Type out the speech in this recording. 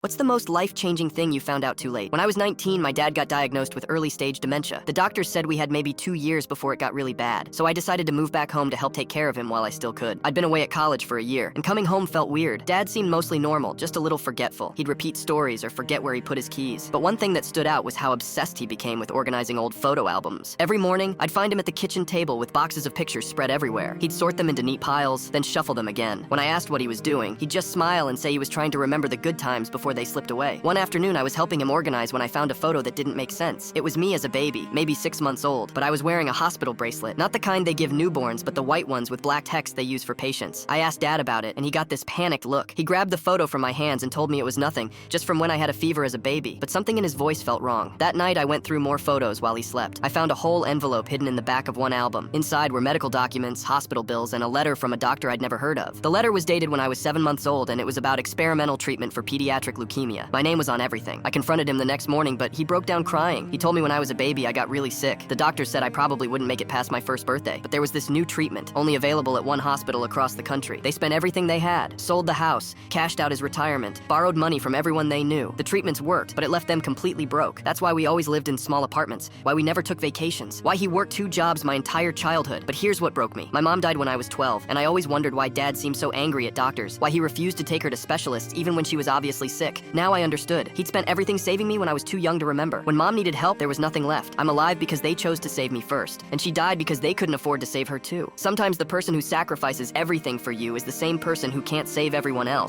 What's the most life-changing thing you found out too late? When I was 19, my dad got diagnosed with early-stage dementia. The doctors said we had maybe 2 years before it got really bad, so I decided to move back home to help take care of him while I still could. I'd been away at college for a year, and coming home felt weird. Dad seemed mostly normal, just a little forgetful. He'd repeat stories or forget where he put his keys. But one thing that stood out was how obsessed he became with organizing old photo albums. Every morning, I'd find him at the kitchen table with boxes of pictures spread everywhere. He'd sort them into neat piles, then shuffle them again. When I asked what he was doing, he'd just smile and say he was trying to remember the good times before they slipped away. One afternoon, I was helping him organize when I found a photo that didn't make sense. It was me as a baby, maybe 6 months old, but I was wearing a hospital bracelet. Not the kind they give newborns, but the white ones with black text they use for patients. I asked Dad about it, and he got this panicked look. He grabbed the photo from my hands and told me it was nothing, just from when I had a fever as a baby. But something in his voice felt wrong. That night, I went through more photos while he slept. I found a whole envelope hidden in the back of one album. Inside were medical documents, hospital bills, and a letter from a doctor I'd never heard of. The letter was dated when I was 7 months old, and it was about experimental treatment for pediatric leukemia. My name was on everything. I confronted him the next morning, but he broke down crying. He told me when I was a baby, I got really sick. The doctor said I probably wouldn't make it past my first birthday, but there was this new treatment, only available at one hospital across the country. They spent everything they had, sold the house, cashed out his retirement, borrowed money from everyone they knew. The treatments worked, but it left them completely broke. That's why we always lived in small apartments, why we never took vacations, why he worked 2 jobs my entire childhood. But here's what broke me. My mom died when I was 12, and I always wondered why Dad seemed so angry at doctors, why he refused to take her to specialists even when she was obviously sick. Now I understood. He'd spent everything saving me when I was too young to remember. When Mom needed help, there was nothing left. I'm alive because they chose to save me first, and she died because they couldn't afford to save her too. Sometimes the person who sacrifices everything for you is the same person who can't save everyone else.